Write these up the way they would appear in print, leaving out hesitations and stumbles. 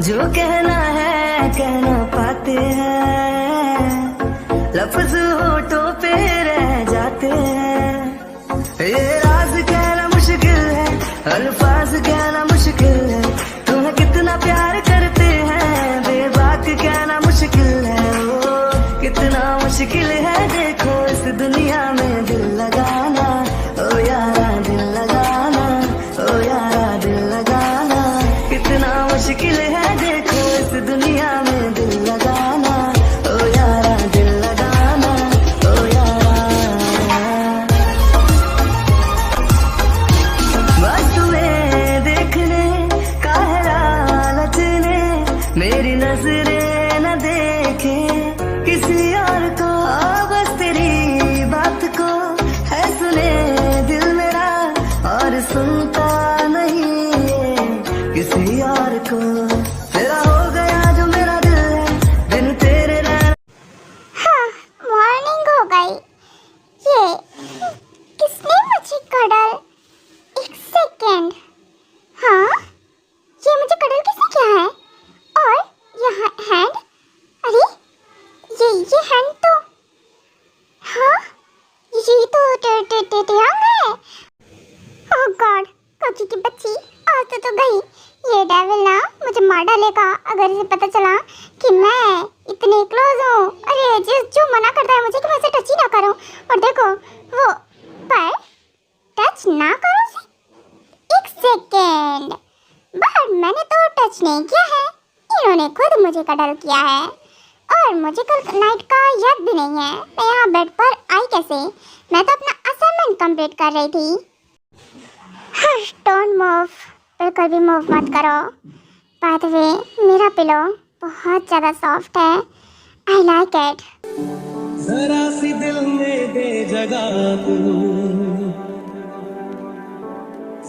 जो कहना है कह ना पाते हैं, लफ्ज होठों पे रह जाते हैं। ये राज कहना मुश्किल है, अल्फाज कहना मुश्किल है, तुम्हें कितना प्यार करते हैं बेबाक कहना मुश्किल है। ओ कितना मुश्किल है देखो इस दुनिया में दिल लगाना, ओ यारा दिल लगाना, ओ यारा दिल लगाना। कितना मुश्किल है देखो इस दुनिया में दिल लगाना, ओ यारा दिल लगाना, ओ यारा। बस तुम्हें देखने का है लालच ने, मेरी नजरें न देखे किसी और को। बस तेरी बात को है सुने दिल मेरा, और सुनता नहीं है किसी और को। तेरा हो गया जो मेरा दिल है, बिन तेरे रहना। हाँ, मॉर्निंग हो गई। ये किसने मुझे कडल? एक सेकेंड। हाँ, ये मुझे कडल किसने किया है? और यहाँ हैंड, अरे ये हैंड तो, हाँ ये तो ट्यांग है। ओह गॉड, कोकी की बच्ची आज तो गई। ये डेविल ना मुझे मार डालेगा अगर इसे पता चला कि मैं इतनी क्लोज हूँ। अरे जो मना करता है मुझे कि मैं इसे टच ही ना करूँ, और देखो वो पर टच ना करूँ उसे। एक सेकेंड, बट मैंने तो टच नहीं किया है, इन्होंने खुद मुझे कडल किया है। और मुझे कल नाइट का याद भी नहीं है, मैं यहाँ बेड पर आई कैसे? मैं तो अपना असाइनमेंट कंप्लीट कर रही थी। हश, डोंट मूव, बिल्कुल भी मूव मत करो। बाय द वे, मेरा पिलो बहुत ज़्यादा सॉफ्ट है, आई लाइक इट। जरा सी दिल में दे जगह तू,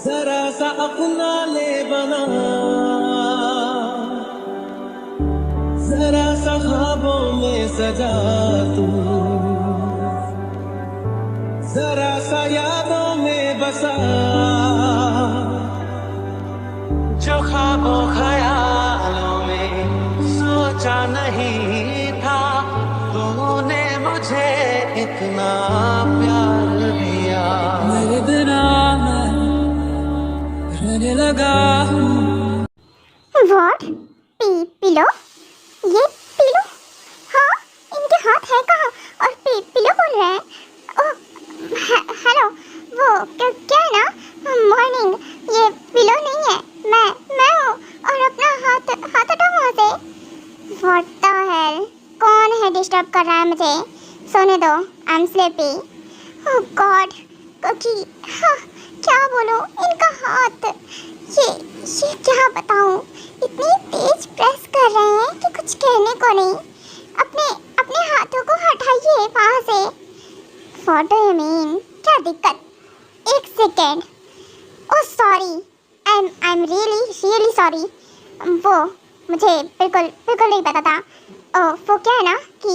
जरा सा अपना ले बना, जरा सा ख्वाबों में सजा तू, जरा सा यादों में बसा। जो ख्वाबों ख्यालों में सोचा नहीं था, तूने मुझे इतना प्यार दिया। मेरे बिना मैं रहने लगा हूँ। व्हाट? पिलो? ये पिलो? हाँ, इनके हाथ है कहाँ? और पिलो बोल रहे हैं। ओह हेलो, वो क्या है ना, मॉर्निंग, ये पिलो नहीं है, मैं हूँ, और अपना हाथ हटाओ वहाँ से। व्हाट द हेल, कौन है डिस्टर्ब कर रहा है मुझे? सोने दो, I am sleepy. Oh God, कोकी, हाँ क्या बोलूँ, इनका हाथ, ये क्या बताऊँ, इतनी तेज प्रेस कर रहे हैं कि कुछ कहने को नहीं। अपने हाथों को हटाइए वहाँ से। What do you mean? क्या दिक्कत? एक second. Oh sorry, I'm really sorry। वो मुझे बिल्कुल नहीं पता था। वो क्या है ना कि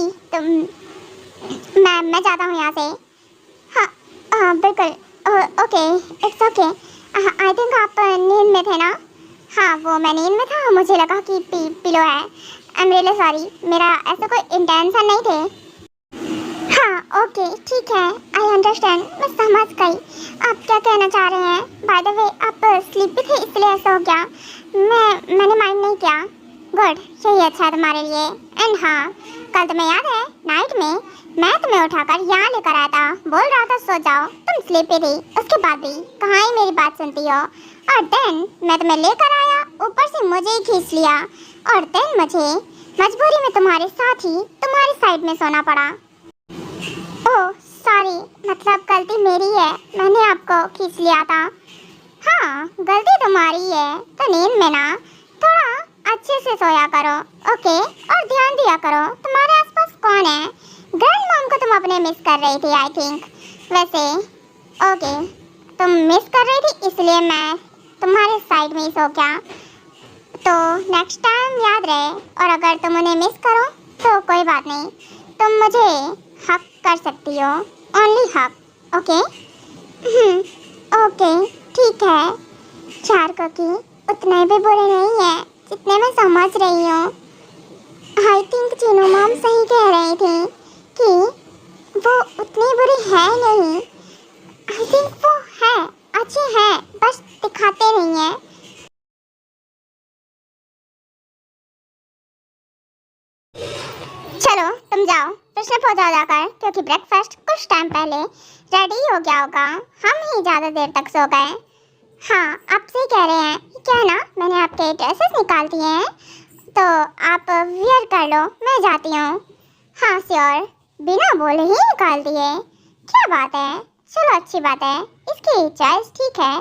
मैं जाता हूँ यहाँ से। हाँ बिल्कुल, okay, it's okay. I think आप नींद में थे ना? हाँ, वो मैं नींद में था, मुझे लगा कि पिलो है। आई एम रियली सॉरी, मेरा ऐसा कोई इंटेंशन नहीं थे। हाँ ओके ठीक है, आई अंडरस्टैंड, मैं समझ गई आप क्या कहना चाह रहे हैं। बाय द वे, आप स्लीपी थे इसलिए ऐसा हो गया, मैंने माइंड नहीं किया। गुड, यही अच्छा है तुम्हारे लिए। एंड हाँ, कल तुम्हें याद है नाइट में मैं तुम्हें उठाकर यहाँ लेकर आया था, बोल रहा था सो जाओ, तुम स्लीपी थी, उसके बाद भी कहाँ ही मेरी बात सुनती हो। और देन मैं तुम्हें लेकर आया, ऊपर से मुझे ही खींच लिया, और देन मुझे मजबूरी में तुम्हारे साथ ही तुम्हारी साइड में सोना पड़ा। ओह सॉरी, मतलब गलती मेरी है, मैंने आपको खींच लिया था। हाँ गलती तुम्हारी है, तो नींद में ना थोड़ा अच्छे से सोया करो, ओके? और ध्यान दिया करो तुम्हारे आसपास कौन है। ग्रैंड मॉम को तुम अपने मिस कर रही थी आई थिंक। वैसे ओके, तुम मिस कर रही थी इसलिए मैं तुम्हारे साइड में ही सो गया। तो नेक्स्ट टाइम याद रहे, और अगर तुम उन्हें मिस करो तो कोई बात नहीं, तुम मुझे हक कर सकती हो, ओनली हक, ओके? ओके ठीक है। चार कोकी उतने भी बुरे नहीं है जितने मैं समझ रही हूँ, आई थिंक चीनू मॉम सही कह रही थी कि वो उतनी बुरी है नहीं। आई थिंक वो है, अच्छी है, बस दिखाते नहीं है। चलो तुम जाओ प्रश्न पहुंचा जाकर, क्योंकि ब्रेकफास्ट कुछ टाइम पहले रेडी हो गया होगा। हम ही ज़्यादा देर तक सो गए। हाँ, आप सही कह रहे हैं। क्या है ना, मैंने आपके ड्रेसेस निकाल दिए हैं, तो आप वियर कर लो, मैं जाती हूँ। हाँ श्योर, बिना बोले ही निकाल दिए, क्या बात है। चलो अच्छी बात है, इसकी चॉइस ठीक है।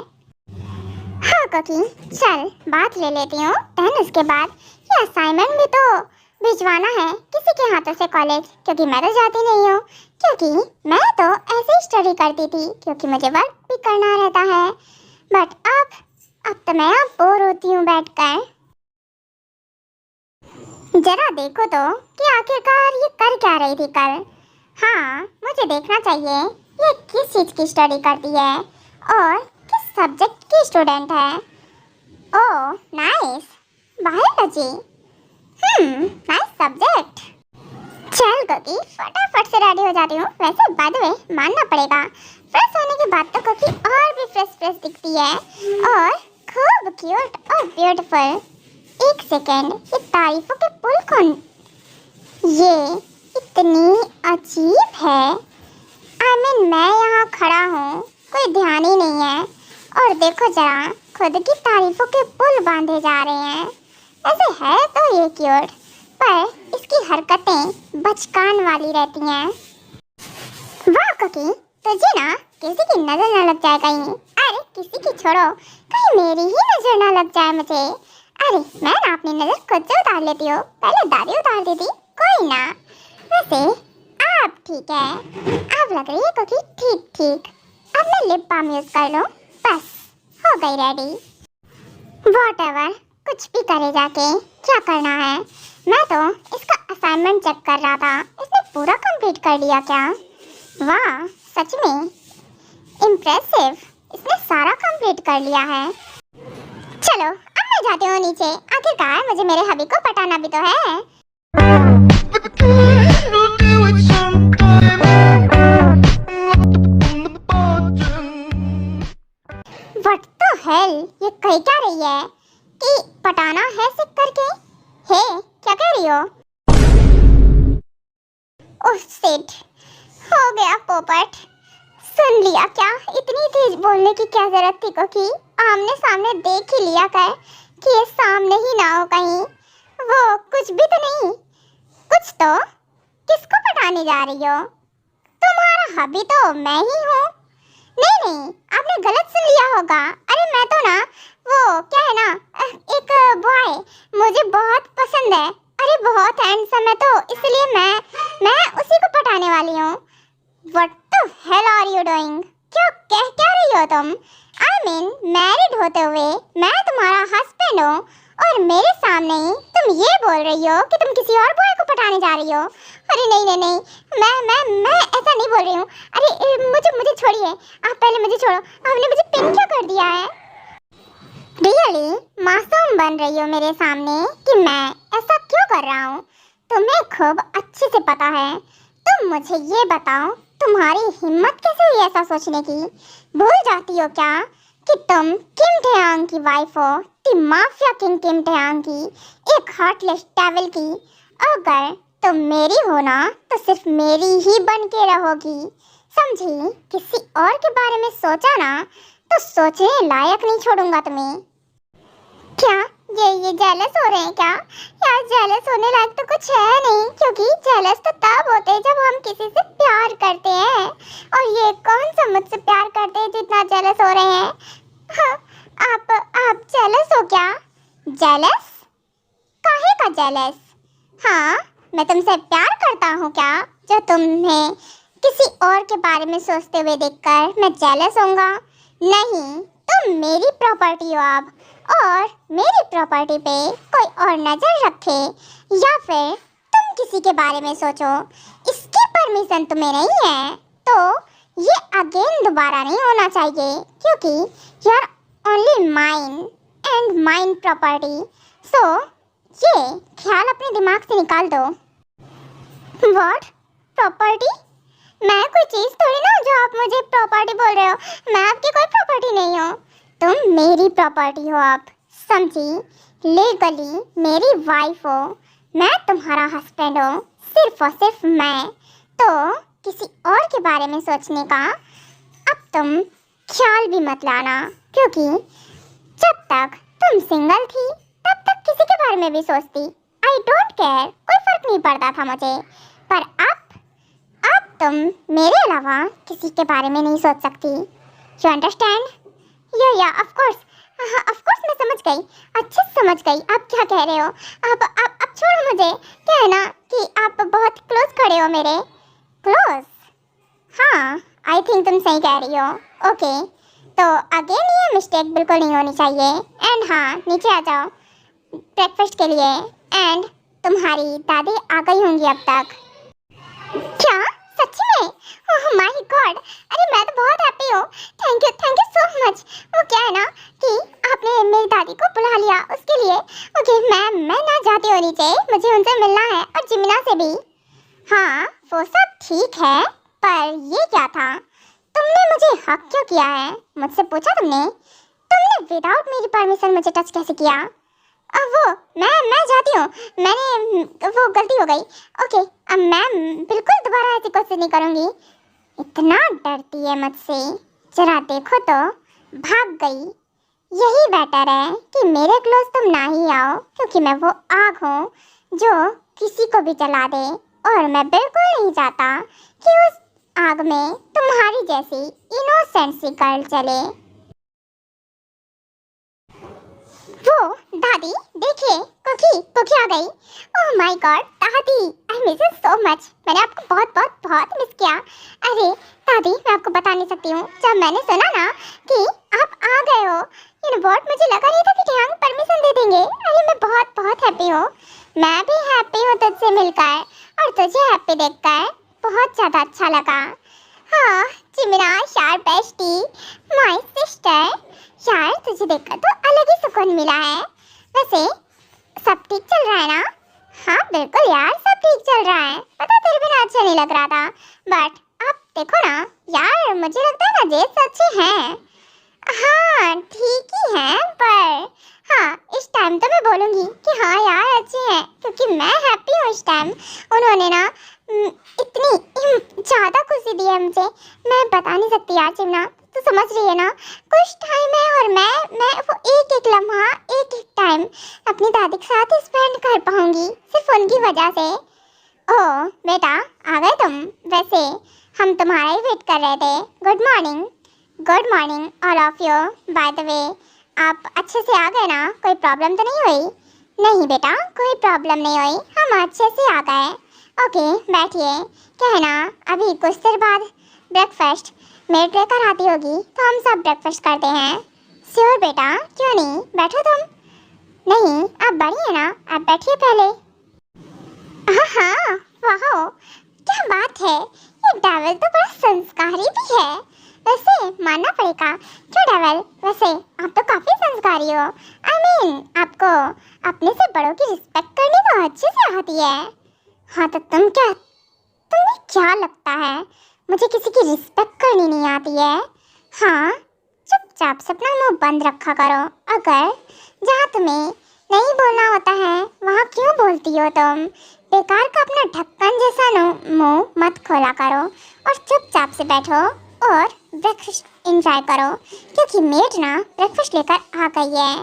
हाँ कुकी, चल बात ले लेती हूँ। देन उसके बाद ये असाइनमेंट भी तो भिजवाना है किसी के हाथों से कॉलेज, क्योंकि मैं तो जाती नहीं हूँ। क्योंकि मैं तो ऐसे ही स्टडी करती थी, क्योंकि मुझे वर्क भी करना रहता है। बट अब तो मैं अब बोर होती हूँ बैठकर। जरा देखो तो कि आखिरकार ये कर क्या रही थी कल। हाँ, मुझे देखना चाहिए ये किस चीज़ की स्टडी करती है और किस सब्जेक्ट की स्टूडेंट है। Oh nice, biology. Nice subject. चल कुकी, फटाफट से रेडी हो जाती हूँ। वैसे बाय द वे मानना पड़ेगा, फ्रेश होने के बाद तो कुकी और भी फ्रेश दिखती है और खूब क्यूट और ब्यूटीफुल। एक सेकेंड, ये तारीफों के पुल कौन? ये इतनी अजीब है। मैं यहाँ खड़ा हूँ, कोई ध्यान ही नहीं है, और देखो जरा खुद की तारीफों के पुल बांधे जा रहे हैं। ऐसे है तो ये क्यूट, पर इसकी हरकतें बचकान वाली रहती हैं। वाह कुकी, तुझे ना किसी की नजर न लग जाए कहीं। अरे किसी की छोड़ो, कहीं मेरी ही नजर न लग जाए मुझे। अरे मैं ना अपनी नजर खुद से उतार लेती हूँ, पहले दादी उतार देती, कोई ना। वैसे आप ठीक है, आप लग रही है कुकी ठीक ठीक। अब मैं लिप बाम यूज कर लूँ, बस हो गई रेडी। व्हाटएवर, कुछ भी करे जाके, क्या करना है। मैं तो इसका असाइनमेंट चेक कर रहा था, इसने पूरा कंप्लीट कर लिया क्या? वाह सच में इम्प्रेसिव, इसने सारा कंप्लीट कर लिया है। चलो अब मैं जाती हूँ नीचे, आखिरकार मुझे मेरे हबी को पटाना भी तो है। What the hell, ये कही क्या रही है कि पटाना है सिक करके? हे, क्या कह रही हो? ओह शिट, हो गया पोपट। सुन लिया क्या? इतनी तेज बोलने की क्या जरूरत थी कुकी? आमने सामने देख ही लिया कर कि ये सामने ही ना हो कहीं। वो कुछ भी तो नहीं, कुछ तो। किसको पटाने जा रही हो? तुम्हारा हबी तो मैं ही हूँ। नहीं, आपने गलत सुन लिया होगा। अरे मैं तो ना, वो क्या है ना, एक बॉय मुझे बहुत पसंद है। अरे बहुत हैंडसम है, तो इसलिए मैं उसी को पटाने वाली हूँ। What the hell are you doing? क्या रही हो तुम? I mean, मैरिड होते हुए मैं तुम्हारा हस्बैंड हूँ और मेरे सामने ही तुम ये बोल रही हो कि तुम किसी और बॉय को पटाने जा रही हो। अरे नहीं, मैं ऐसा नहीं बोल रही हूँ। अरे मुझे छोड़िए, आप पहले मुझे छोड़ो। आपने मुझे पिन क्या कर दिया है? रियली मासूम बन रही हो मेरे सामने कि मैं ऐसा क्यों कर रहा हूँ? तुम्हें खूब अच्छे से पता है। तुम मुझे ये बताओ, तुम्हारी हिम्मत कैसे हुई ऐसा सोचने की? भूल जाती हो क्या कि तुम किम टेयांग की वाइफ हो, दी माफिया किंग किम टेयांग की, एक हार्टलेस डेविल की। अगर तुम मेरी हो ना, तो सिर्फ मेरी ही बन के रहोगी, समझी? किसी और के बारे में सोचा ना, तो सोचने लायक नहीं छोड़ूंगा तुम्हें। क्या ये जेलस हो रहे हैं क्या? यार जेलस होने लायक तो कुछ है नहीं, क्योंकि जेलस तो तब होते हैं जब हम किसी से प्यार करते हैं, और ये कौन सा मुझसे प्यार करते हैं जितना जेलस हो रहे हैं? हाँ, आप जेलस हो क्या? जेलस? काहे का जेलस? हाँ, मैं तुमसे प्यार करता हूँ क्या, जो तुम्हें किसी और के बारे में सोचते हुए देखकर मैं जेलस होऊंगा? नहीं, तुम मेरी प्रॉपर्टी हो अब, और मेरी प्रॉपर्टी पे कोई और नजर रखे या फिर तुम किसी के बारे में सोचो, इसकी परमिशन तुम्हें नहीं है। तो ये अगेन दोबारा नहीं होना चाहिए, क्योंकि you are only mine and mine property. So ये ख्याल अपने दिमाग से निकाल दो। व्हाट? प्रॉपर्टी? मैं कोई चीज़ थोड़ी ना जो आप मुझे प्रॉपर्टी बोल रहे हो। मैं आपकी कोई प्रॉपर्टी नहीं हूँ। तुम मेरी प्रॉपर्टी हो, आप समझी? लीगली मेरी वाइफ हो। मैं तुम्हारा हस्बैंड हूँ, सिर्फ और सिर्फ मैं। तो किसी और के बारे में सोचने का अब तुम ख्याल भी मत लाना, क्योंकि जब तक तुम सिंगल थी तब तक किसी के बारे में भी सोचती। आई डोंट केयर, कोई फर्क नहीं पड़ता था मुझे। पर अब तुम मेरे अलावा किसी के बारे में नहीं सोच सकती। You understand? या ऑफ कोर्स, मैं समझ गई, अच्छे से समझ गई आप क्या कह रहे हो। अब छोड़ो मुझे। क्या है ना कि आप बहुत क्लोज खड़े हो मेरे। क्लोज? हाँ, आई थिंक तुम सही कह रही हो। ओके, तो अगेन ये मिस्टेक बिल्कुल नहीं होनी चाहिए। एंड हाँ, नीचे आ जाओ ब्रेकफास्ट के लिए। एंड तुम्हारी दादी आ गई होंगी अब तक। क्या? सच्ची में? ओह माय गॉड, अरे मैं तो बहुत हैप्पी हूँ। Thank you so much. वो क्या है ना कि आपने मेरी दादी को बुला लिया उसके लिए। ओके, मैं ना जाती हूँ नीचे, मुझे उनसे मिलना है और जिमिना से भी। हाँ, वो सब ठीक है, पर ये क्या था? तुमने मुझे हक क्यों किया है? मुझसे पूछा तुमने विदाउट मेरी परमिशन मुझे टच कैसे किया? वो मैं जाती हूँ, मैंने वो गलती हो गई। ओके, अब मैं बिल्कुल दोबारा ऐसी कोशिश नहीं करूँगी। इतना डरती है मुझसे, जरा देखो तो भाग गई। यही बेटर है कि मेरे क्लोज तुम ना ही आओ, क्योंकि मैं वो आग हूँ जो किसी को भी जला दे। और मैं बिल्कुल नहीं चाहता कि उस आग में तुम्हारी जैसी इनोसेंट सी गर्ल चले। वो दादी देखिए, कोकी आ गई। ओह माय गॉड दादी, I miss you so much. मैंने आपको बहुत मिस किया। अरे दादी, मैं आपको बता नहीं सकती हूँ, जब मैंने सुना ना कि आप आ गए हो, यू नो व्हाट, मुझे लगा नहीं था कि ढंग परमिशन दे देंगे। अरे मैं बहुत हैप्पी हूँ। मैं भी हैप्पी हूँ तुझसे मिलकर, और तुझे हैप्पी देखकर बहुत ज़्यादा अच्छा लगा। हाँ जिमिना, यार बेस्टी, माय सिस्टर, यार तुझे देखकर तो अलग ही सुकून मिला है। वैसे सब ठीक चल रहा है ना? हाँ बिल्कुल यार, सब ठीक चल रहा है। पता तेरे बिना अच्छा नहीं लग रहा था, बट अब देखो ना यार, मुझे लगता है ना जेस अच्छे हैं। हाँ ठीक ही हैं, पर हाँ इस टाइम तो मैं बोलूँगी कि हाँ यार अच्छे हैं, क्योंकि मैं हैप्पी हूँ इस टाइम। उन्होंने ना इतनी ज़्यादा खुशी दी है मुझे, मैं बता नहीं सकती यार जिमिना, तो समझ रही है ना। कुछ टाइम है और मैं वो एक लम्हा, एक टाइम अपनी दादी के साथ स्पेंड कर पाऊंगी, सिर्फ उनकी वजह से। ओह बेटा, आ गए तुम? वैसे हम तुम्हारा ही वेट कर रहे थे। Good morning all of you. By the way, आप अच्छे से आ गए ना? कोई प्रॉब्लम तो नहीं हुई? नहीं बेटा, कोई प्रॉब्लम नहीं हुई, हम अच्छे से आ गए। ओके बैठिए। क्या है ना, अभी कुछ देर बाद ब्रेकफास्ट मेड लेकर आती होगी, तो हम सब ब्रेकफास्ट करते हैं। श्योर बेटा, क्यों नहीं, बैठो तुम। नहीं आप बड़ी है ना, आप बैठिए पहले। हाँ वाह क्या बात है, ये डेविल तो बड़ा संस्कारी भी है। वैसे मानना पड़ेगा। क्यों डेविल, वैसे आप तो काफ़ी संस्कारी हो। आई मीन आपको अपने से बड़ों की रिस्पेक्ट करनी तो अच्छे से आती है। हाँ तो तुम्हें क्या लगता है मुझे किसी की रिस्पेक्ट करनी नहीं आती है? हाँ चुपचाप से अपना मुंह बंद रखा करो। अगर जहाँ तुम्हें नहीं बोलना होता है वहाँ क्यों बोलती हो तुम? बेकार का अपना ढक्कन जैसा मुंह मत खोला करो और चुपचाप से बैठो और ब्रेकफास्ट एंजॉय करो, क्योंकि मेड ना ब्रेकफास्ट लेकर आ गई है।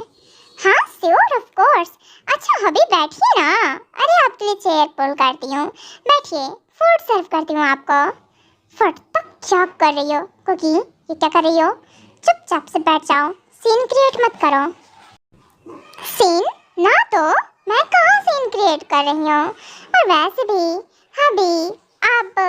हाँ श्योर ऑफ कोर्स। अच्छा अभी बैठिए ना। अरे आपके लिए चेयर पुल करती हूँ, बैठिए, फूड सर्व करती हूँ आपको। फट तक क्या कर रही हो कुकी, ये क्या कर रही हो? चुपचाप से बैठ जाओ, सीन क्रिएट मत करो। सीन ना, तो मैं कहाँ सीन क्रिएट कर रही हूँ? और वैसे भी अभी आप,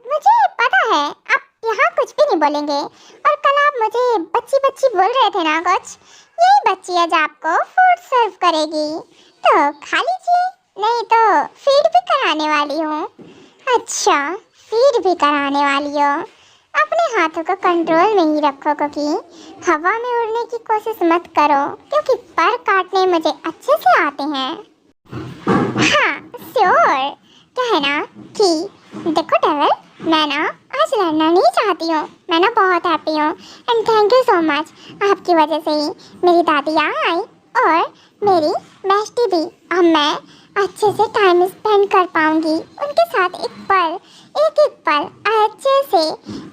मुझे पता है आप यहाँ कुछ भी नहीं बोलेंगे, और कल आप मुझे बच्ची बोल रहे थे ना कुछ, यही बच्ची आज आपको फूड सर्व करेगी, तो खा लीजिए, नहीं तो फीड भी कराने वाली हूँ। अच्छा फीड भी कराने वाली हो? अपने हाथों को कंट्रोल में ही रखो क्योंकि हवा में उड़ने की कोशिश मत करो क्योंकि पर काटने मुझे अच्छे से आते हैं। हाँ श्योर, क्या है ना कि देखो डेविल, मैं ना आज लड़ना नहीं चाहती हूँ, मैं ना बहुत हैप्पी हूँ and thank you so much. आपकी वजह से ही मेरी दादी यहाँ आई और मेरी बेस्टी भी। अब मैं अच्छे से टाइम स्पेंड कर पाऊंगी उनके साथ, एक पल अच्छे से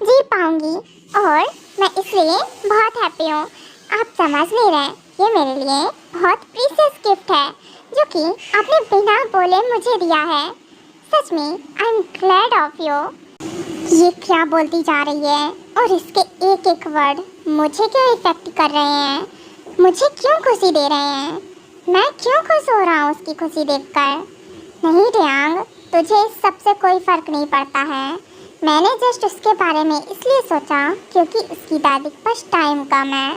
जी पाऊंगी और मैं इसलिए बहुत हैप्पी हूँ। आप समझ नहीं रहे, ये मेरे लिए बहुत प्रीशियस गिफ्ट है जो कि आपने बिना बोले मुझे दिया है। सच में I am glad of you. ये क्या बोलती जा रही है और इसके एक एक वर्ड मुझे क्यों इफेक्ट कर रहे हैं, मुझे क्यों खुशी दे रहे हैं, मैं क्यों खुश हो रहा हूँ उसकी खुशी देखकर। नहीं टियांग, तुझे इस सबसे कोई फर्क नहीं पड़ता है। मैंने जस्ट उसके बारे में इसलिए सोचा क्योंकि उसकी दादी के पास टाइम कम है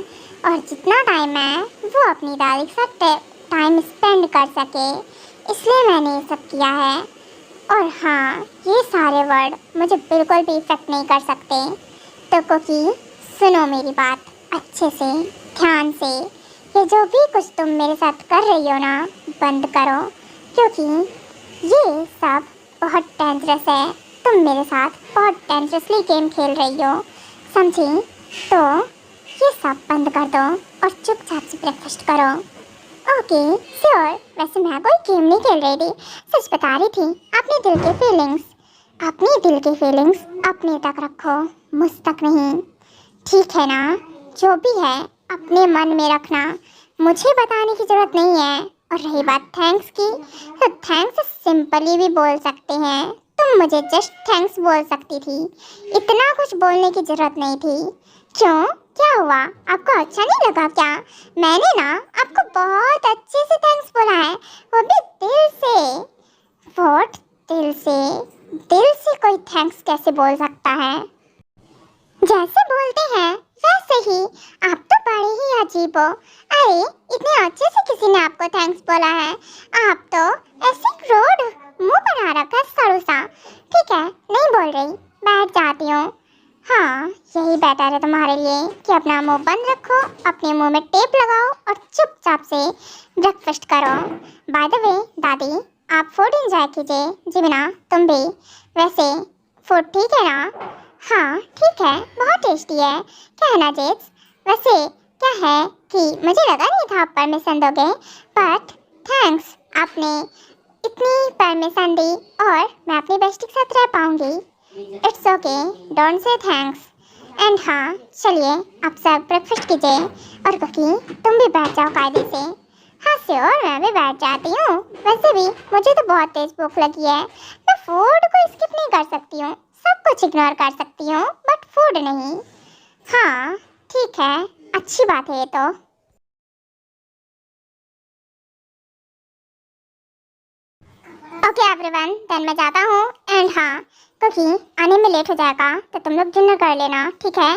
और जितना टाइम है वो अपनी दादी के साथ टाइम स्पेंड कर सके, इसलिए मैंने ये सब किया है। और हाँ, ये सारे वर्ड मुझे बिल्कुल भी इफेक्ट नहीं कर सकते। तो कोकी सुनो मेरी बात अच्छे से, ध्यान से। ये जो भी कुछ तुम मेरे साथ कर रही हो ना, बंद करो क्योंकि ये सब बहुत डेंजरस है। तुम मेरे साथ बहुत डेंजरसली गेम खेल रही हो, समझी? तो ये सब बंद कर दो और चुपचाप से ब्रेकफास्ट करो। Okay sure. वैसे मैं कोई गेम नहीं खेल रही थी, सच बता रही थी। अपने दिल की फीलिंग्स अपने तक रखो, मुझ तक नहीं, ठीक है ना? जो भी है अपने मन में रखना, मुझे बताने की ज़रूरत नहीं है। और रही बात थैंक्स की, तो थैंक्स सिंपली भी बोल सकते हैं। तुम मुझे जस्ट थैंक्स बोल सकती थी, इतना कुछ बोलने की ज़रूरत नहीं थी। क्यों, क्या हुआ? आपको अच्छा नहीं लगा क्या? मैंने ना आपको बहुत अच्छे से थैंक्स बोला है, वो भी दिल से। व्हाट? दिल से कोई थैंक्स कैसे बोल सकता है? जैसे बोलते हैं वैसे ही। आप तो बड़े ही अजीब हो। अरे इतने अच्छे से किसी ने आपको थैंक्स बोला है, आप तो ऐसे रोड मुंह बना रखा है सड़ू सा। ठीक है, नहीं बोल रही, बैठ जाती हूँ। हाँ, यही बेटर है तुम्हारे लिए कि अपना मुंह बंद रखो, अपने मुंह में टेप लगाओ और चुपचाप से ब्रेकफास्ट करो। बाय द वे दादी, आप फूड एंजॉय कीजिए। जीवना तुम भी। वैसे फूड ठीक है ना? हाँ ठीक है, बहुत टेस्टी है। क्या है ना जेट्स? वैसे क्या है कि मुझे लगा नहीं था आप परमिशन दोगे, बट थैंक्स, आपने इतनी परमिशन दी और मैं अपनी बेस्टी के साथ रह पाऊँगी। It's okay, don't say thanks. And हाँ चलिए, आप सब ब्रेकफास्ट कीजिए और कुकी तुम भी बैठ जाओ कायदे से। हाँ श्योर, मैं भी बैठ जाती हूँ। वैसे भी मुझे तो बहुत तेज भूख लगी है, मैं फूड को स्किप नहीं कर सकती हूँ, सब कुछ इग्नोर कर सकती हूँ बट फूड नहीं। हाँ ठीक है, अच्छी बात है ये तो। ओके एवरीवन, देन मैं जाता हूँ। एंड हाँ, क्योंकि आने में लेट हो जाएगा तो तुम लोग डिनर कर लेना, ठीक है?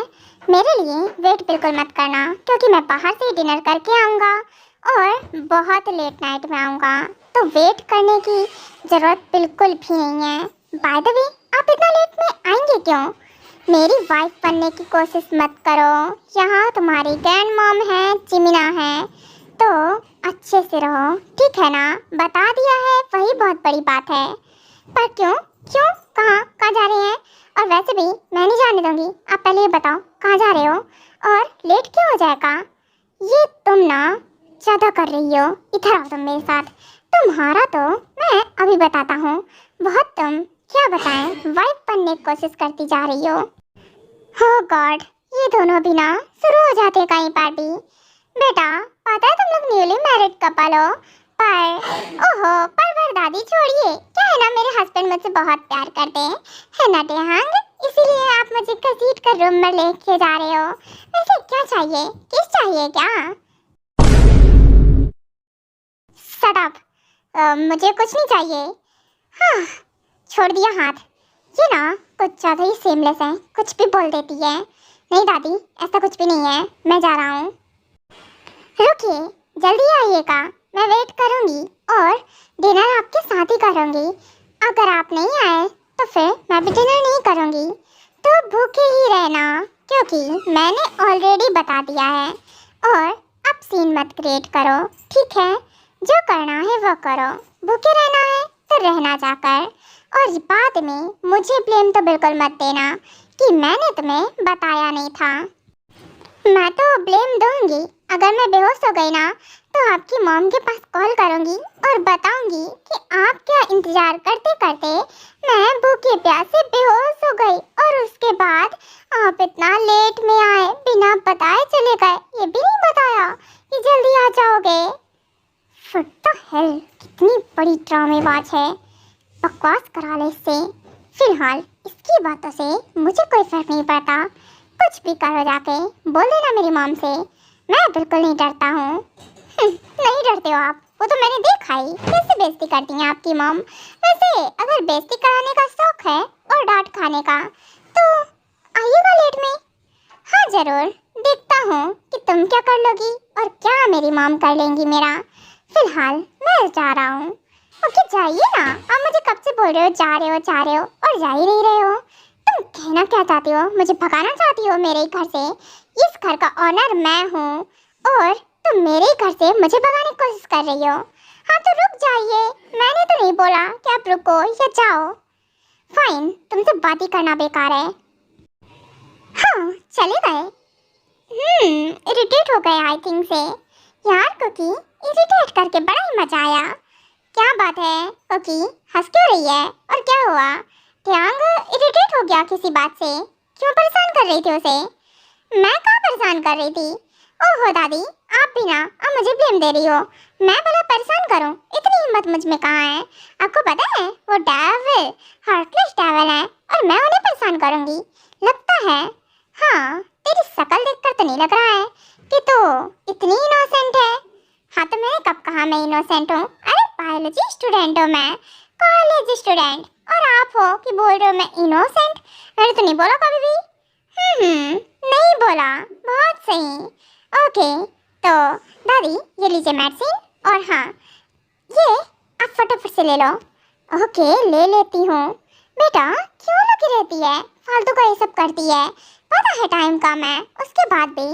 मेरे लिए वेट बिल्कुल मत करना क्योंकि मैं बाहर से ही डिनर करके आऊँगा और बहुत लेट नाइट में आऊँगा, तो वेट करने की ज़रूरत बिल्कुल भी नहीं है। बाय द वे, आप इतना लेट में आएंगे क्यों? मेरी वाइफ बनने की कोशिश मत करो। यहाँ तुम्हारी ग्रैंड मॉम है, जिमिना है, तो अच्छे से रहो, ठीक है ना? बता दिया है, वही बहुत बड़ी बात है। पर क्यों कहाँ जा रहे हैं? और वैसे भी मैं नहीं जाने दूँगी। आप पहले ये बताओ कहाँ जा रहे हो और लेट क्यों हो जाएगा? ये तुम ना ज़्यादा कर रही हो। इधर आओ तुम मेरे साथ। तुम्हारा तो मैं अभी बताता हूँ। बहुत तुम क्या बताएं, वाइफ बनने की कोशिश करती जा रही हो। हो गॉड, ये दोनों भी ना शुरू हो जाते कहीं पर भी। बेटा पता है तुम लोग न्यूली मैरिड कपल हो, पर दादी छोड़िए। क्या है ना, मेरे हस्बैंड मुझसे बहुत प्यार करते हैं, है ना टेहांग? इसीलिए आप मुझे घसीट कर रूम में लेके जा रहे हो। वैसे क्या चाहिए, किस चाहिए क्या? शट अप, मुझे कुछ नहीं चाहिए। हाँ, छोड़ दिया हाथ। ये ना कुछ ज़्यादा ही सेमलेस है, कुछ भी बोल देती है। नहीं दादी, ऐसा कुछ भी नहीं है, मैं जा रहा हूँ। रुकिए, जल्दी आइएगा, मैं वेट करूँगी और डिनर आपके साथ ही करूँगी। अगर आप नहीं आए तो फिर मैं भी डिनर नहीं करूँगी। तो भूखे ही रहना, क्योंकि मैंने ऑलरेडी बता दिया है। और अब सीन मत क्रिएट करो, ठीक है? जो करना है वो करो। भूखे रहना है तो रहना जाकर। और बाद में मुझे ब्लेम तो बिल्कुल मत देना कि मैंने तुम्हें बताया नहीं था। मैं तो ब्लेम दूंगी। अगर मैं बेहोश हो गई ना तो आपकी मॉम के पास कॉल करूंगी और बताऊंगी कि आप क्या इंतजार करते करते मैं भूखे प्यासे बेहोश हो गई, और उसके बाद आप इतना लेट में आए, बिना बताए चले गए। ये भी नहीं बताया कि जल्दी आ जाओगे। What the hell? कितनी बड़ी ड्रामेबाज है। बकवास करा ले इससे। फिलहाल इसकी बातों से मुझे कोई फर्क नहीं पड़ता। कुछ भी करो, जाके बोल देना मेरी मॉम से। मैं बिल्कुल नहीं डरता हूँ। नहीं डरते हो आप? वो तो मैंने देखा ही कैसे बेइज्जती करती हैं आपकी मॉम। वैसे अगर बेइज्जती कराने का शौक है और डांट खाने का तो आइएगा लेट में। हाँ जरूर, देखता हूँ कि तुम क्या कर लोगी और क्या मेरी मॉम कर लेंगी मेरा। फिलहाल मैं जा रहा हूँ। ओके जाइए ना। आप मुझे कब से बोल रहे हो जा रहे हो और जा ही नहीं रहे हो। तुम कहना क्या चाहती हो? मुझे भगाना चाहती हो मेरे ही घर से? इस घर का ऑनर मैं हूँ और तुम मेरे ही घर से मुझे भगाने की कोशिश कर रही हो। हाँ तो रुक जाइए। मैंने तो नहीं बोला कि आप रुको या जाओ। फाइन, तुमसे बात ही करना बेकार है। हाँ चले गए। इरिटेट हो गए आई थिंक से। यार कुकी, इरिटेट करके बड़ा ही मजा आया। क्या बात है कुकी, हंस क्यों रही है? और क्या हुआ? ट्यांग इरिटेट हो गया किसी बात से? क्यों परेशान कर रही थी उसे? मैं कहाँ परेशान कर रही थी? ओहो दादी, आप भी ना अब मुझे ब्लेम दे रही हो। मैं भला परेशान करूं? इतनी हिम्मत मुझ में कहाँ है? आपको पता है वो डेविल, हार्टलेस डेविल है और मैं उन्हें परेशान करूंगी? लगता है। हाँ, तेरी शक्ल देखकर तो नहीं लग रहा है कि तू इतनी इनोसेंट है। हाँ तो मैंने कब कहा मैं इनोसेंट हूँ? अरे बायोलॉजी स्टूडेंट हूँ मैं, कॉलेज स्टूडेंट। और आप हो कि बोल रहे हो मैं इनोसेंट? मैंने तो नहीं बोला कभी भी। नहीं बोला। बहुत सही। ओके तो दादी ये लीजिए मेडिसिन, और हाँ ये आप फटाफट से ले लो। ओके ले लेती हूँ। बेटा क्यों लगी रहती है, फालतू का ये सब करती है? पता है टाइम कम है, उसके बाद भी।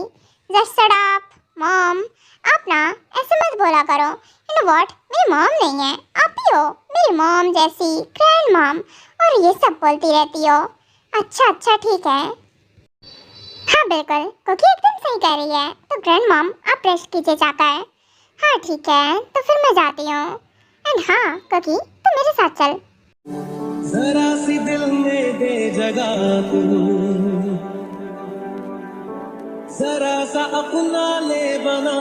Just shut up mom. आप ना ऐसे मत बोला करो। यू नो व्हाट, मेरी मॉम नहीं है, आप ही हो मेरी मॉम जैसी, ग्रैंड मॉम, और ये सब बोलती रहती हो। अच्छा ठीक है। हाँ बिल्कुल, कुकी एकदम सही कह रही है। तो ग्रैंड मॉम आप रेस्ट कीजिए जाकर। हाँ ठीक है, तो फिर मैं जाती हूँ। एंड हाँ कुकी, तो मेरे साथ चल। जरा सी दिल में दे जगह तू, जरा सा अपना ले बना,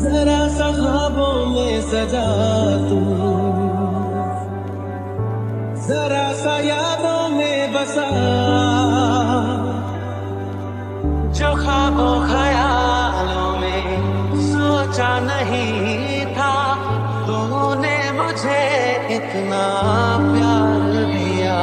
जरा सा ख्वाबों में सजा तू, जरा सा यादों में बसा, जो ख्वाबों ख्यालों में सोचा नहीं था, तूने मुझे इतना प्यार दिया।